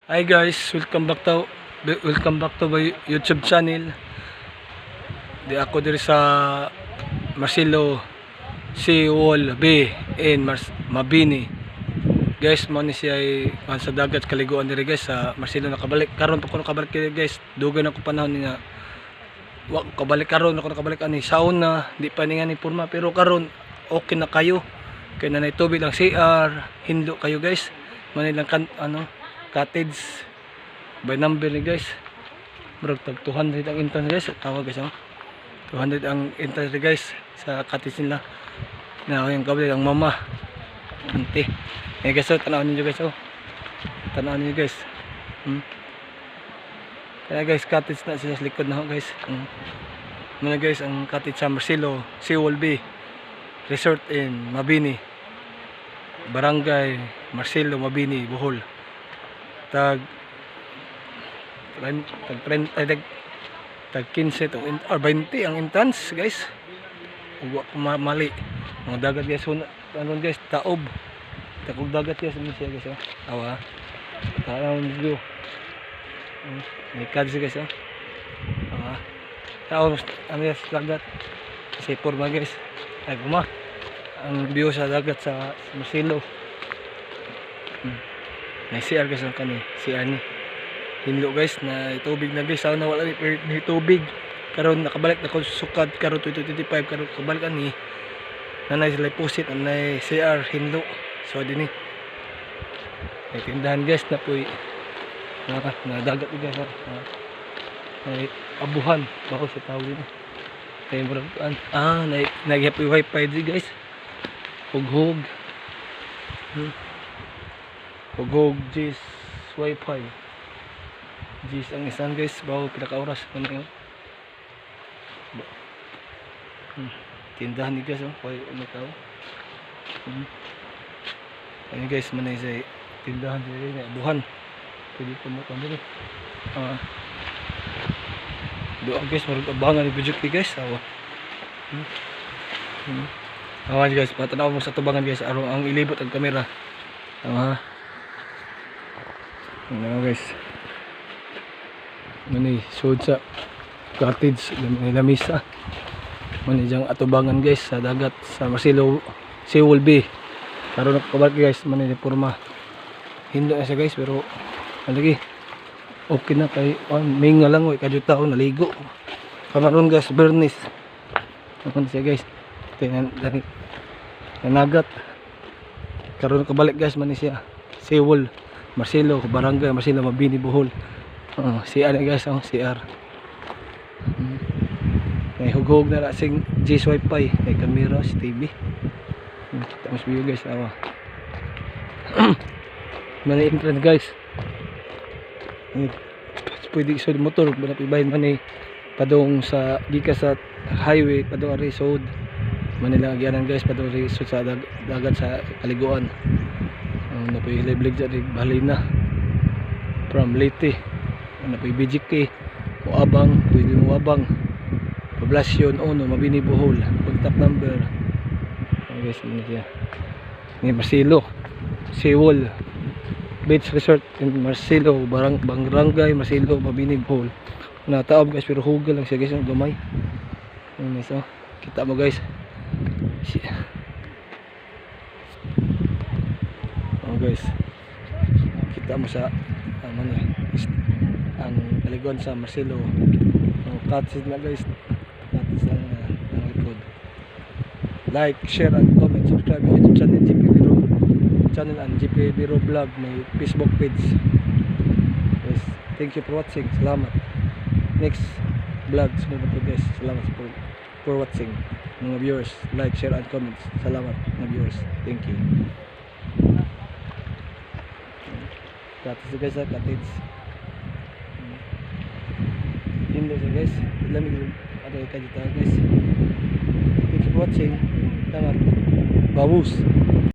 Hi guys, welcome back to my YouTube channel. Di ako diri sa Marcelo Seawall Bay in Mabini. Guys, mo ni siya ay sa dagat kaliguan diri guys sa Marcelo. Nakabalik karon pa ko nakabalik diri guys. Dugay na ko panahon niya. Wa ko kabalik karon ako nakabalik ani sauna, di pa ni nga ni porma pero karon okay na kayo. Kay nanay tubig lang CR, hindo kayo guys. Manilang cottage by number ni guys. Murag tag 200 ang entrance guys. Tawag guys 200 ang entrance guys sa cottage nila. Na yung kabila ang mama. Ante. Eh guys, tanawin niyo guys Tanawin niyo guys. Kaya guys, cottage na sa likod na guys. Muna guys ang cottage sa Marcelo Seawall Bay Resort in Mabini. Barangay Marcelo Mabini, Bohol. Tag 15 or 20 ang entrance guys. Huwag mali. Mga dagat guys, ano guys, taob. Takog dagat guys, ano siya guys awa. Tarang view. May kads guys awa. Taob ang guys dagat. Kasi porma guys. Ay guma. Ang view sa dagat sa Marcelo. May CR guys ang kani, CR ni. Hinlo guys na tubig na guys, sana wala ni tubig. Karon nakabalik na ko sukad karon 2025 karon kabalik ani. Nanay sila pusit anay CR hinlo. So dinhi. May tindahan guys na puy. Na dagat guys ay abuhan bako sa tawag din. Kay murag nag-happy wifi di guys. Hughog. Hughog G's wifi. G's ang isang guys, bago pinaka-oras ano yun. Tindahan ni guys kay ano tao. Ano guys, manay sa tindahan diri na buhan. Pwede ko mo diri. Doon guys, marag abangan ni project guys. Awan guys, patanaw mo sa tubangan guys, aron ang ilibot ang kamera. Ano guys. Mani sud sa cottage lamisa. Mani jang atubangan guys sa dagat sa Marcelo Seawall Bay. Karon nakabalik guys, mani porma. Hindo na siya guys pero lagi okay na kay minga lang oy kadyo tao naligo. Kamaron guys, Bernis. Ano siya guys? Tingnan dari nanagat. Karon nakabalik guys, mani siya Seawall Marcelo, Barangay Marcelo Mabini, Bohol. CR guys, CR. May hughog na sing G's wifi, may camera, si TV. Kita mas view guys, awa. Mani entrance guys. Pwede isod motor, manapibahin man padong sa gika sa highway, padong ari sod. Manila agyanan guys, padong ari sod sa dagat sa kaliguan. Napoy live dyan Balina from Leyte. Napoy BGK Muabang, pwede Muabang Poblasyon Ono, Mabini, Bohol. Contact number guys, ini siya ni Marcelo Seawall Beach Resort in Marcelo, Barangay Marcelo, Mabini, Bohol. Nataob guys pero hugal lang siya guys, ang gamay. So kita mo guys guys, kita mo sa ang kaliguan sa Marcelo. Cottage na guys, cottage ang likod. Like, share and comment, subscribe to YouTube channel GP Biro channel and GP Biro vlog, may Facebook page guys. Thank you for watching, salamat. Next vlog sunod na po guys. Salamat for watching mga viewers. Like, share and comment, salamat mga viewers. Thank you. Cottage guys, cottage. Hindi siya guys, lamig ada kayo guys. Thank you for watching. Salamat. Babus.